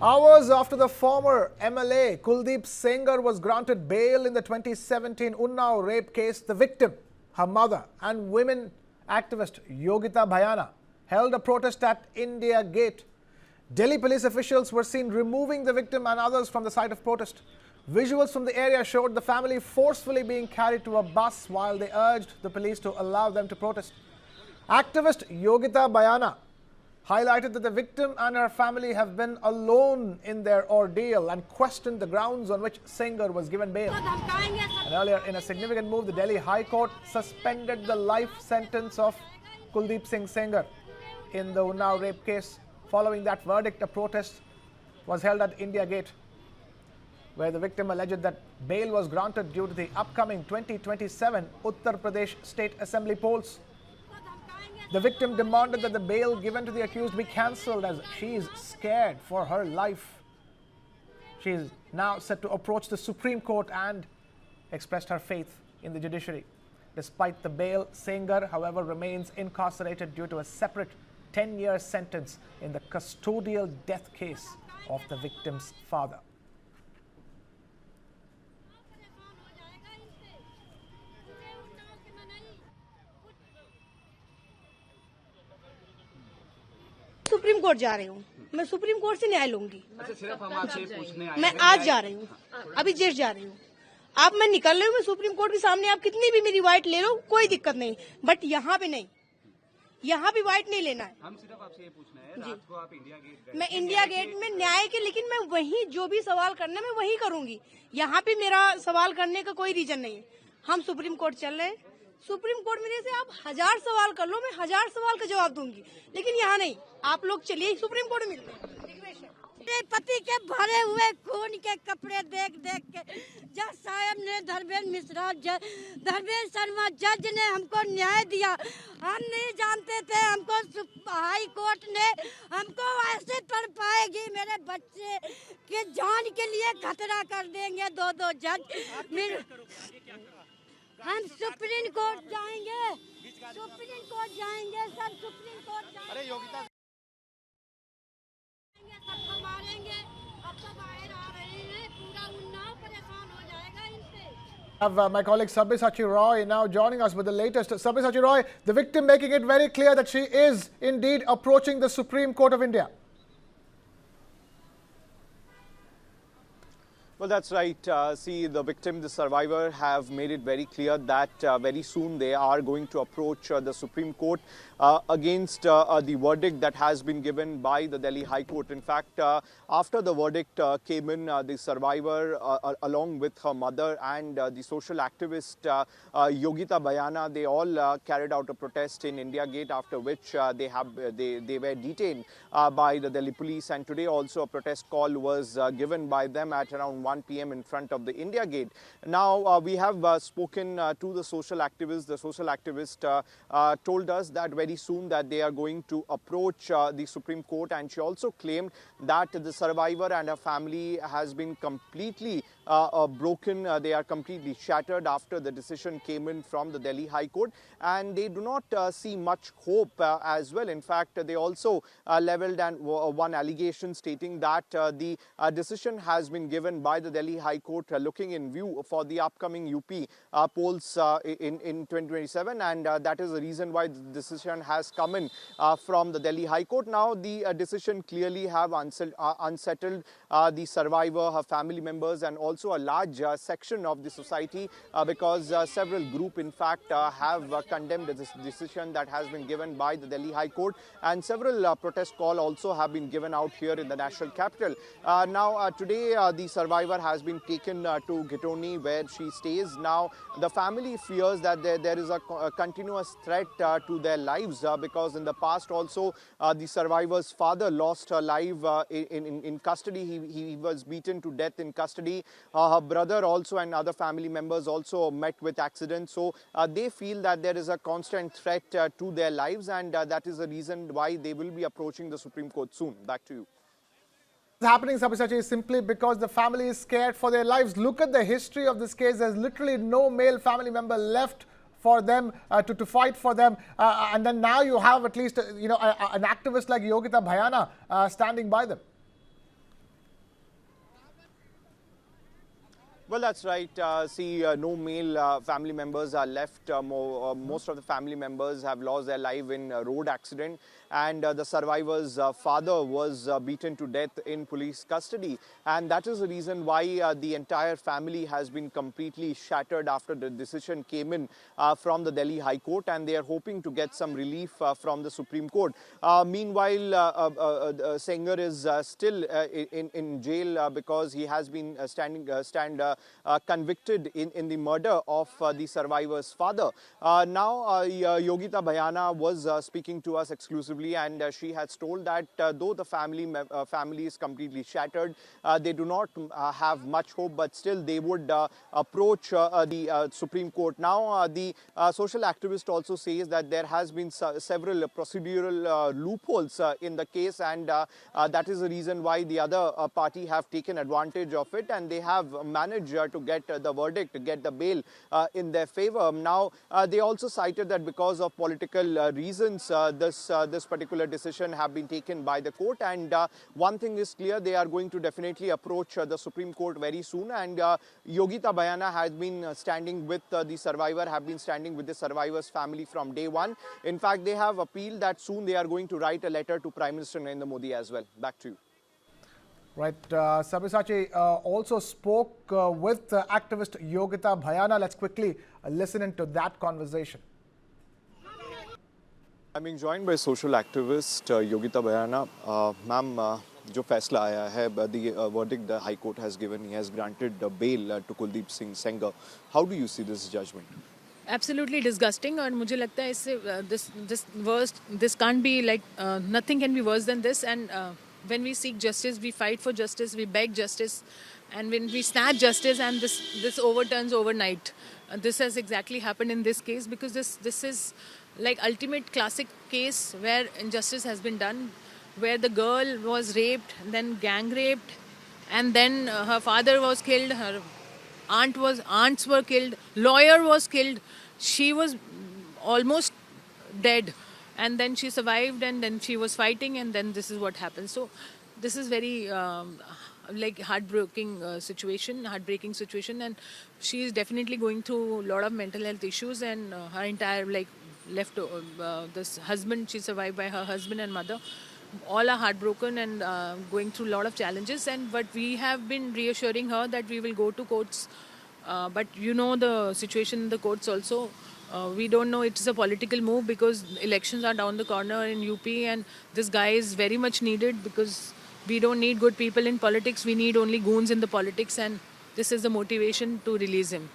Hours after the former MLA Kuldeep Sengar was granted bail in the 2017 Unnao rape case, the victim, her mother and women activist Yogita Bhayana held a protest at India Gate. Delhi police officials were seen removing the victim and others from the site of protest. Visuals from the area showed the family forcefully being carried to a bus while they urged the police to allow them to protest. Activist Yogita Bhayana highlighted that the victim and her family have been alone in their ordeal and questioned the grounds on which Sengar was given bail. And earlier, in a significant move, the Delhi High Court suspended the life sentence of Kuldeep Singh Sengar in the Unnao rape case. Following that verdict, a protest was held at India Gate, where the victim alleged that bail was granted due to the upcoming 2027 Uttar Pradesh State Assembly polls. The victim demanded that the bail given to the accused be cancelled as she is scared for her life. She is now set to approach the Supreme Court and expressed her faith in the judiciary. Despite the bail, Sengar, however, remains incarcerated due to a separate 10-year sentence in the custodial death case of the victim's father. Supreme court जा रही हूँ। मैं supreme court से न्याय लूंगी। सिर्फ हम आपसे पूछने आए मैं आज जा रही हूँ, अभी जेठ जा रही हूँ। आप मैं निकल रही हूँ, मैं सुप्रीम कोर्ट के सामने आप कितनी भी मेरी वाइट ले लो, कोई दिक्कत नहीं, बट यहाँ पे नहीं, यहाँ भी वाइट नहीं लेना है। हम सिर्फ आपसे ये पूछना है, रात को आप इंडिया गेट गए। मैं इंडिया गेट में न्याय के, लेकिन मैं वही जो भी सवाल करना मैं वही करूंगी। यहाँ पे मेरा सवाल करने का कोई रीजन नहीं है। हम सुप्रीम कोर्ट चल रहे हैं, सुप्रीम कोर्ट मेरे से आप 1000 सवाल कर लो, मैं 1000 सवाल का जवाब दूंगी, लेकिन यहाँ नहीं। आप लोग चलिए सुप्रीम कोर्ट में मिलते हैं। मेरे पति के भरे हुए खून के कपड़े देख देख के जज साहब ने धर्मेंद्र शर्मा जज ने हमको न्याय दिया। हम नहीं जानते थे, हमको हाई कोर्ट ने हमको ऐसे तड़पाएगी, मेरे बच्चे के जान के लिए खतरा कर देंगे दो जज। हम सुप्रीम कोर्ट जाएंगे, सुप्रीम कोर्ट जाएंगे, सब सुप्रीम कोर्ट जाएंगे। सबको मारेंगे, अब तो बाहर आ रहे हैं, पूरा उन्नाव परेशान हो जाएगा इनसे। Have my colleague Sabyasachi Roy now joining us with the latest. Sabyasachi Roy, the victim making it very clear that she is indeed approaching the Supreme Court of India. Well, that's right. See, the victim, the survivor have made it very clear that very soon they are going to approach the Supreme Court against the verdict that has been given by the Delhi High Court. In fact, after the verdict came in, the survivor, along with her mother and the social activist Yogita Bhayana, they all carried out a protest in India Gate, after which they were detained by the Delhi police. And today also a protest call was given by them at around 1 p.m. in front of the India Gate. Now, we have spoken to the social activist. The social activist told us that very soon that they are going to approach the Supreme Court, and she also claimed that the survivor and her family has been completely broken. They are completely shattered after the decision came in from the Delhi High Court, and they do not see much hope as well. In fact, they also leveled one allegation stating that the decision has been given by the Delhi High Court looking in view for the upcoming UP polls in 2027, and that is the reason why the decision has come in from the Delhi High Court. Now, the decision clearly have unsettled the survivor, her family members, and also a large section of the society, because several groups in fact have condemned this decision that has been given by the Delhi High Court, and several protest calls also have been given out here in the national capital. Now, today the survivor has been taken to Ghitorni, where she stays. Now, the family fears that there is a continuous threat to their lives, because in the past also the survivor's father lost her life in custody. He was beaten to death in custody. Her brother also and other family members also met with accidents. So they feel that there is a constant threat to their lives, and that is the reason why they will be approaching the Supreme Court soon. Back to you. What's happening, Sabyasachi, is simply because the family is scared for their lives. Look at the history of this case. There's literally no male family member left for them to fight for them, and then now you have at least an activist like Yogita Bhayana standing by them. Well, that's right. No male family members are left. Most of the family members have lost their life in a road accident, and the survivor's father was beaten to death in police custody. And that is the reason why the entire family has been completely shattered after the decision came in from the Delhi High Court, and they are hoping to get some relief from the Supreme Court. Meanwhile, Sengar is still in jail because he has been convicted in the murder of the survivor's father. Now, Yogita Bhayana was speaking to us exclusively, and she has told that though the family is completely shattered, they do not have much hope, but still they would approach the Supreme Court. Now, the social activist also says that there has been several procedural loopholes in the case, and that is the reason why the other party have taken advantage of it, and they have managed to get the verdict, to get the bail in their favor. Now, they also cited that because of political reasons, this particular decision have been taken by the court, and one thing is clear, they are going to definitely approach the Supreme Court very soon, and Yogita Bhayana has been standing with the survivor, have been standing with the survivor's family from day one. In fact, they have appealed that soon they are going to write a letter to Prime Minister Narendra Modi as well. Back to you. Right. Sabyasachi also spoke with activist Yogita Bhayana. Let's quickly listen into that conversation. I'm being joined by social activist Yogita Bhayana. Ma'am, जो फैसला आया है, the verdict the High Court has given, he has granted bail to Kuldeep Singh Sengar. How do you see this judgment? Absolutely disgusting, और मुझे लगता है इससे this can't be like nothing can be worse than this. And when we seek justice, we fight for justice, we beg justice, and when we snatch justice, and this overturns overnight. This has exactly happened in this case, because this is like ultimate classic case where injustice has been done, where the girl was raped, then gang raped, and then her father was killed, her aunts were killed, lawyer was killed, she was almost dead, and then she survived, and then she was fighting, and then this is what happened. So this is very like heartbreaking situation, and she is definitely going through a lot of mental health issues, and her entire this husband, she survived by her husband and mother, all are heartbroken and going through a lot of challenges. But we have been reassuring her that we will go to courts, but you know the situation in the courts also. We don't know, it's a political move because elections are down the corner in UP, and this guy is very much needed, because we don't need good people in politics, we need only goons in the politics, and this is the motivation to release him.